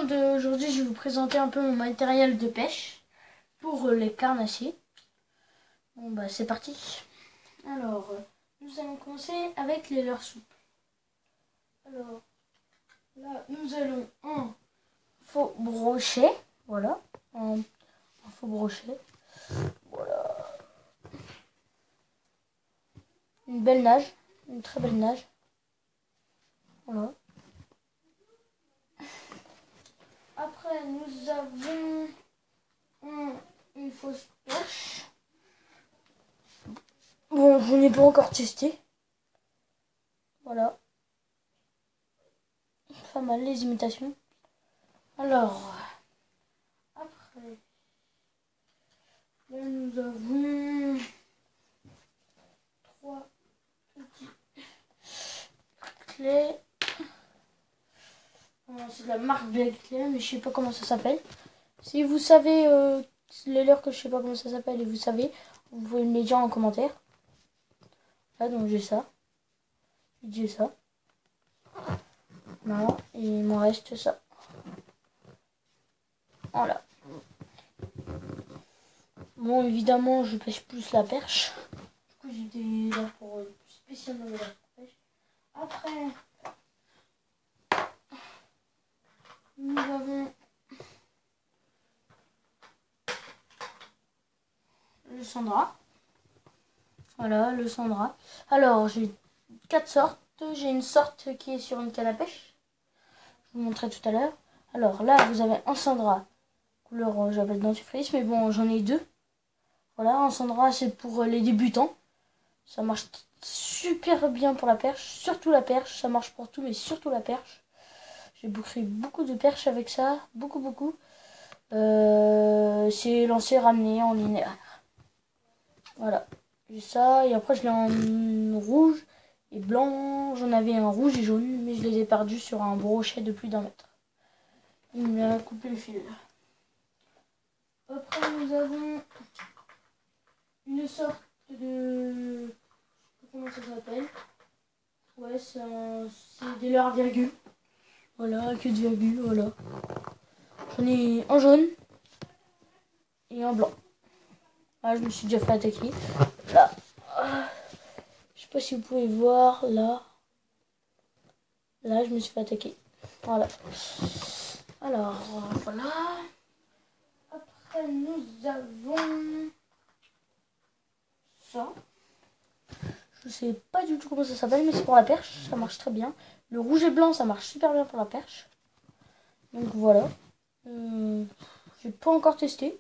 monde, aujourd'hui je vais vous présenter un peu mon matériel de pêche pour les carnassiers. Bon bah c'est parti. Alors, nous allons commencer avec les leurres souples. Alors, là nous allons un faux brochet, voilà, un faux brochet, voilà. Une belle nage, une très belle nage, voilà. Après nous avons une fausse perche. Bon, je n'ai pas encore testé. Voilà. Pas mal les imitations. Alors, après, là nous avons 3 petits clés. C'est de la marque Black Clay, mais je sais pas comment ça s'appelle. Si vous savez les leurres que je sais pas comment ça s'appelle et vous savez, vous pouvez me les dire en commentaire. Là donc j'ai ça. J'ai ça. Voilà, et il m'en reste ça. Voilà. Bon, évidemment, je pêche plus la perche. Du coup, j'ai des leurres pour spécialement les leurres pour pêche. Après, nous avons le Sandra. Voilà, le Sandra. Alors, j'ai 4 sortes. J'ai une sorte qui est sur une canne à pêche. Je vous montrerai tout à l'heure. Alors là, vous avez un Sandra. Couleur, j'appelle dentifrice, mais bon, j'en ai 2. Voilà, un Sandra, c'est pour les débutants. Ça marche super bien pour la perche. Surtout la perche. Ça marche pour tout, mais surtout la perche. J'ai bouffé beaucoup de perches avec ça. Beaucoup. C'est lancé, ramené en linéaire. Voilà. J'ai ça. Et après, je l'ai en rouge et blanc. J'en avais un rouge et jaune, mais je les ai perdus sur un brochet de plus d'1 mètre. Il m'a coupé le fil. Après, nous avons une sorte de... Je sais pas comment ça s'appelle. Ouais, c'est des leurres à virgule. Voilà, que de virgule, voilà. J'en ai un jaune et un blanc. Ah, je me suis déjà fait attaquer. Là. Je sais pas si vous pouvez voir, là. Là, je me suis fait attaquer. Voilà. Alors, voilà. Après, nous avons ça. Je sais pas du tout comment ça s'appelle, mais c'est pour la perche. Ça marche très bien. Le rouge et blanc, ça marche super bien pour la perche. Donc voilà. J'ai pas encore testé.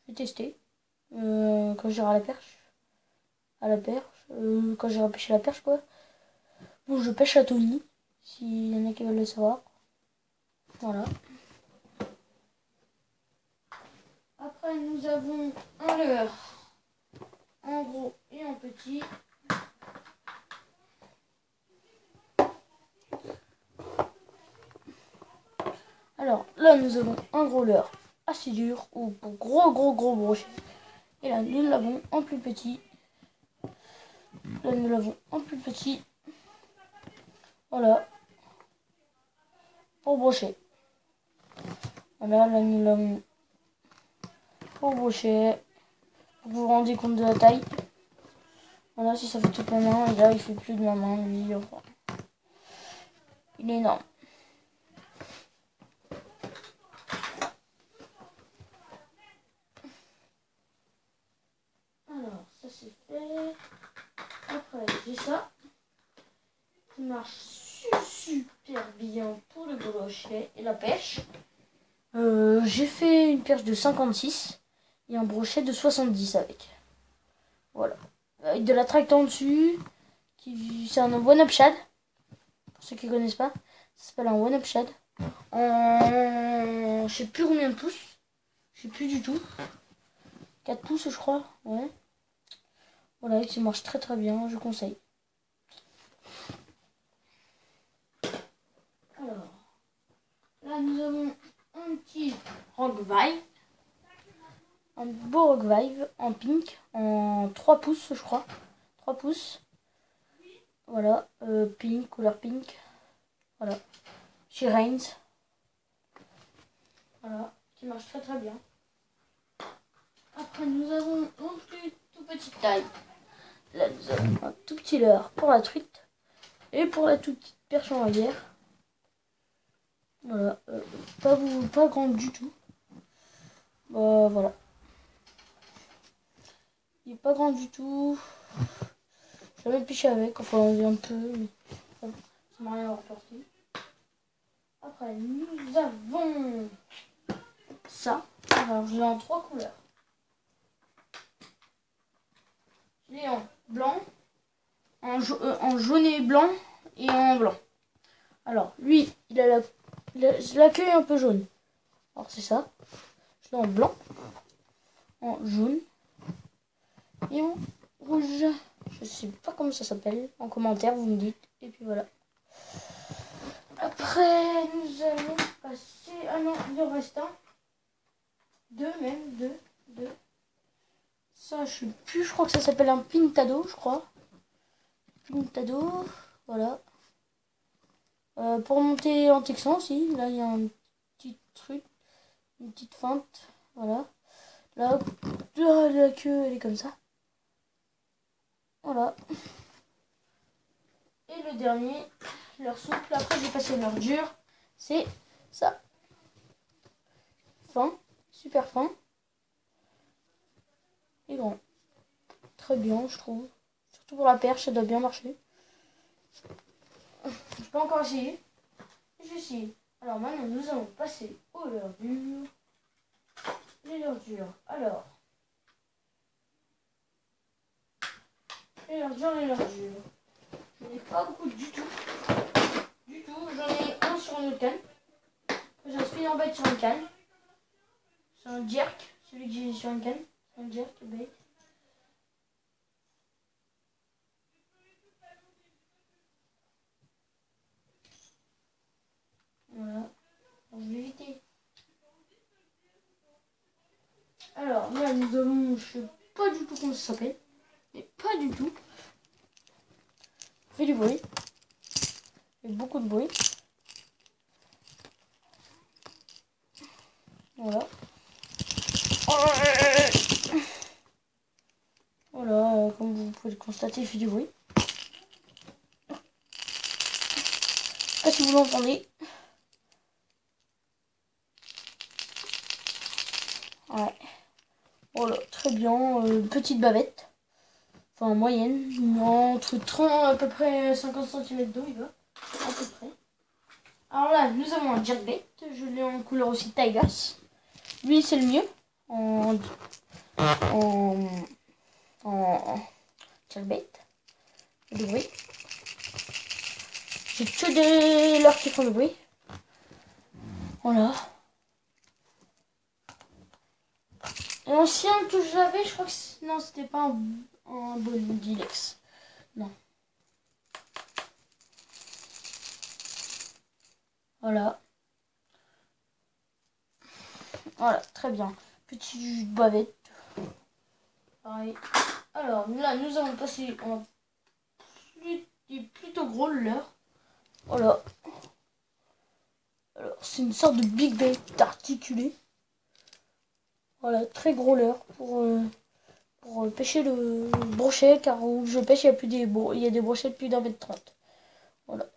Je vais tester. Quand j'irai à la perche. Quand j'irai pêcher la perche, quoi. Bon, je pêche à Tony. S'il y en a qui veulent le savoir. Voilà. Après, nous avons un leurre en gros et en petit. Alors, là, nous avons un gros leurre assez dur ou pour gros brochet. Et là, nous l'avons en plus petit. Là, nous l'avons en plus petit. Voilà. Pour brochet. Voilà, là, nous l'avons pour brochet. Vous vous rendez compte de la taille. Voilà, si ça fait toute ma main. Et là, il fait plus de ma main, lui. Enfin, il est énorme. Alors, ça c'est fait. Après, j'ai ça. Qui marche super bien pour le brochet et la pêche. J'ai fait une perche de 56 et un brochet de 70 avec. Voilà. Avec de la tracte en dessus. C'est un one-up shad. Pour ceux qui ne connaissent pas. Ça s'appelle un one-up shad. Je sais plus combien de pouces. Je sais plus du tout. 4 pouces je crois. Ouais. Voilà, qui marche très bien. Je conseille. Alors. Là nous avons un petit Rockvibe. Un beau Rockvibe en pink. En 3 pouces je crois. 3 pouces. Voilà. Pink, couleur pink. Voilà. Chez Rains. Voilà, qui marche très très bien. Après, nous avons une toute petite taille. Là, nous avons un tout petit leurre pour la truite et pour la toute petite perche en rivière. Voilà, pas grande du tout. Bah voilà. Il est pas grand du tout. Je vais même picher avec, enfin on vient un peu, mais bon, ça m'a rien rapporté. Après, nous avons ça. Alors, je l'ai en 3 couleurs. Je l'ai en blanc, en jaune et blanc et en blanc. Alors, lui, il a la queue est un peu jaune. Alors, c'est ça. Je l'ai en blanc, en jaune et en rouge. Je sais pas comment ça s'appelle. En commentaire, vous me dites. Et puis voilà. Après, nous allons passer... Ah non, il en reste un. Deux même, deux. Ça, je sais plus, je crois que ça s'appelle un pintado, je crois. Pintado, voilà. Pour monter en texan aussi, là il y a un petit truc, une petite feinte, voilà. Là, la queue, elle est comme ça. Voilà. Et le dernier, leur souple, après j'ai passé leur dur, c'est ça. Fin, super fin. Et grand. Très bien, je trouve. Surtout pour la perche, ça doit bien marcher. Je peux encore essayer. Je vais essayer. Alors maintenant, nous allons passer au leurre dur. Les leurres durs. Alors. Les leurres durs, les leurres durs. Je n'ai pas beaucoup du tout. Du tout. J'en ai un sur une autre canne. J'ai un spinner bait sur une canne. C'est un jerk. Celui que j'ai sur une canne. C'est un jerk bait. Voilà. Alors, je vais éviter. Alors là, nous avons, je sais pas du tout comment ça s'appelle. Mais pas du tout. Fait du bruit. Fait beaucoup de bruit. Voilà. Voilà, comme vous pouvez le constater, il fait du bruit. Je sais pas si vous l'entendez. Ouais. Voilà, très bien. Petite bavette. Enfin, moyenne. Entre 30, à peu près 50 cm d'eau, il va. À peu près. Alors là, nous avons un jerkbait. Je l'ai en couleur aussi Tigers. Lui, c'est le mieux. En jerkbait. Du bruit. J'ai que des leurres qui font du bruit. Voilà. L'ancien que j'avais, je crois que non, c'était pas un Bondilex. Non. Voilà. Voilà, très bien. Petit bavette. Pareil. Alors là, nous allons passer en plutôt gros leurre. Voilà. Alors, c'est une sorte de big bait articulé. Voilà, très gros leurre pour pêcher le brochet, car où je pêche, il y a des brochets de plus d'1,30 m. Voilà.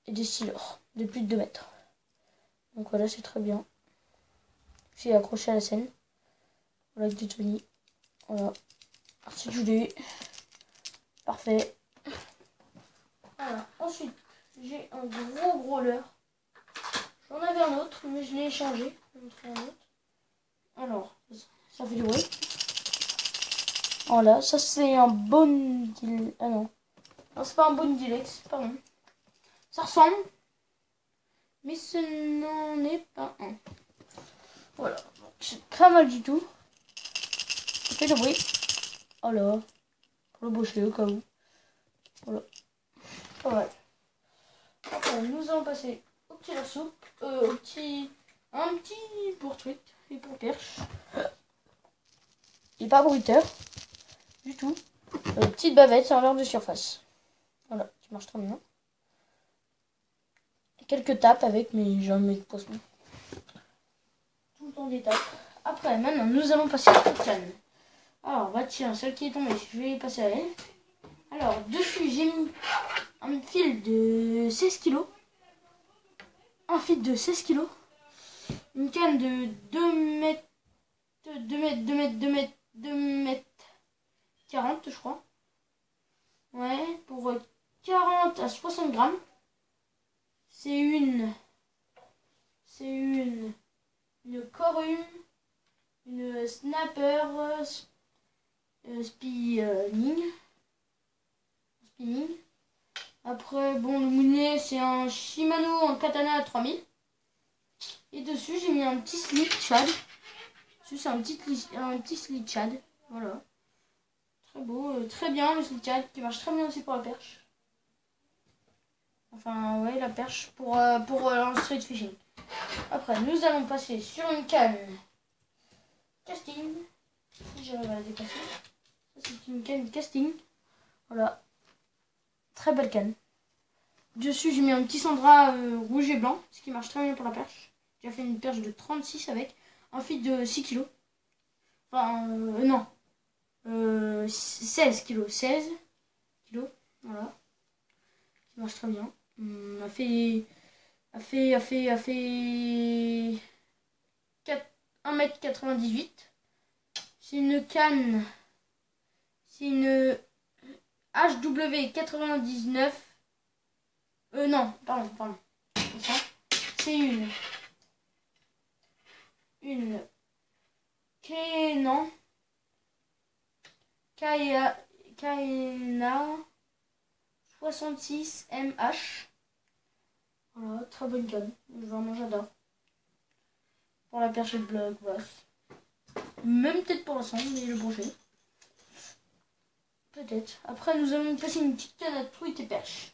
Et des silures de plus de 2 mètres. Donc voilà, c'est très bien. J'ai accroché à la scène. Voilà, avec des Tony. Voilà. Articulé. Parfait. Voilà. Ensuite, j'ai un gros leurre. J'en avais un autre, mais je l'ai échangé. Je vais montrer un autre. Alors, ça fait du bruit. Voilà, ça c'est un bon... Ah non. Non, c'est pas un bon dilex, pardon. Ça ressemble, mais ce n'en est pas un. Voilà, c'est pas mal du tout. Ça fait du bruit. Voilà, pour le boucher au cas où. Voilà, pas mal. Après, nous allons passer au petit leurre souple, un petit pour truite et pour perche. Il n'est pas bruiteur du tout. Petite bavette, c'est un leurre de surface. Voilà, qui marche très bien. Quelques tapes avec, mais jamais de poisson. tour d'étape. Après, maintenant, nous allons passer à la canne. Alors, bah tiens, celle qui est tombée, je vais passer à elle. Alors, dessus, j'ai mis un fil de 16 kg. Un fil de 16 kg. Une canne de 2 mètres, 2 mètres 40, je crois. Ouais, pour 40 à 60 grammes. C'est une Corum, une Snapper spinning. Après, bon, le moulinet, c'est un Shimano en katana 3000. Et dessus, j'ai mis un petit slip Chad. Dessus, c'est un petit slip Chad. Voilà. Très beau, très bien le slip Chad qui marche très bien aussi pour la perche. Enfin, ouais, la perche pour un street fishing. Après, nous allons passer sur une canne casting. Si j'arrive à la dépasser. Ça, c'est une canne casting. Voilà. Très belle canne. Dessus, j'ai mis un petit Sandra rouge et blanc, ce qui marche très bien pour la perche. J'ai fait une perche de 36 avec un fil de 6 kg. Enfin, non. 16 kg. 16 kg. Voilà. Qui marche très bien. A fait 1,98 m. C'est une canne. C'est une HW99. Non, pardon. C'est une Canon Kaena 66 MH. Voilà, très bonne canne. Vraiment, j'adore. Pour la perche de bloc, basse. Même peut-être pour l'ensemble, mais le brochet. Peut-être. Après, nous allons passer une petite canne à truite et perche.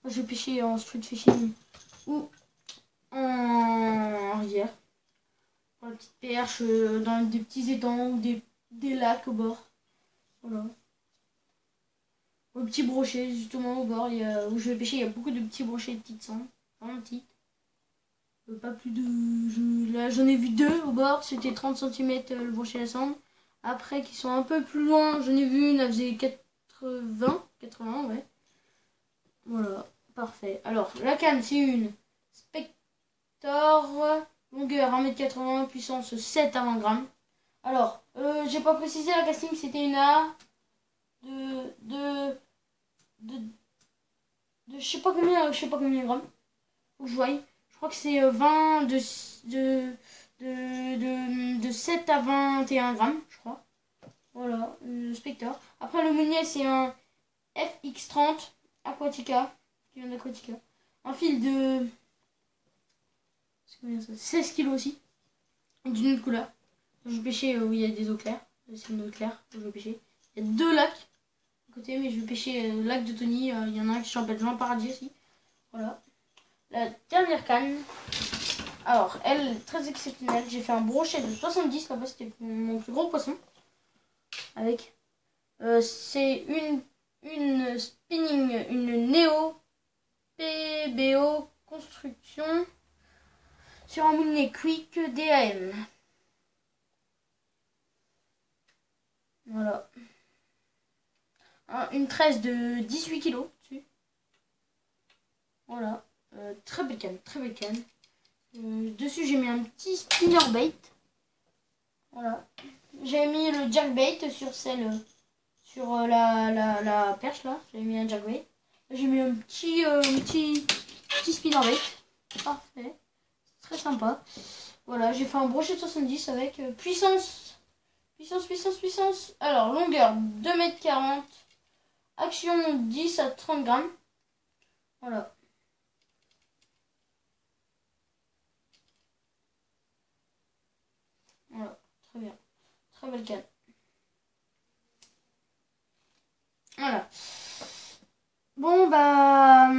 Moi, je vais pêcher en street fishing ou en rivière. Pour la petite perche, dans des petits étangs ou des lacs au bord. Voilà. Au petit brochet, justement, au bord, où je vais pêcher, il y a beaucoup de petits brochets de petites sangs. Vraiment petites. Pas plus de... Là, j'en ai vu 2 au bord. C'était 30 cm le brochet à la cendre. Après, qui sont un peu plus loin, j'en ai vu une, elle faisait 80, ouais. Voilà, parfait. Alors, la canne, c'est une Spector, longueur 1,80 m, puissance 7 à 20 grammes. Alors, j'ai pas précisé la casting, c'était une A de je sais pas combien de grammes. Faut que je voie. Je crois que c'est 20 de 7 à 21 grammes, je crois. Voilà, le Spector. Après, le meunier, c'est un FX30 Aquatica, qui vient d'Aquatica. Un fil de 16 kg aussi, d'une autre couleur. Je vais pêcher où il y a des eaux claires. C'est une eau claire que je vais pêcher. Il y a 2 lacs à côté, mais je vais pêcher le lac de Tony. Il y en a un qui s'appelle Jean Paradis aussi. Voilà. La dernière canne. Alors, elle, très exceptionnelle. J'ai fait un brochet de 70. Là-bas, c'était mon plus gros poisson. Avec. C'est une spinning, une Neo PBO construction sur un moulinet Quick DAM. Voilà. Une tresse de 18 kg dessus. Voilà. Très belle canne, très belle canne. Dessus, j'ai mis un petit spinner bait. Voilà. J'ai mis le jerkbait sur celle, sur la perche là. J'ai mis un jerkbait. J'ai mis un petit spinner bait. Parfait. Très sympa. Voilà, j'ai fait un brochet de 70 avec puissance. Alors, longueur 2,40 m. Action 10 à 30 grammes. Voilà. Voilà, très bien. Très belle canne. Voilà. Bon, bah,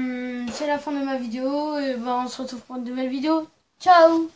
c'est la fin de ma vidéo. Et bah, on se retrouve pour une nouvelle vidéo. Ciao!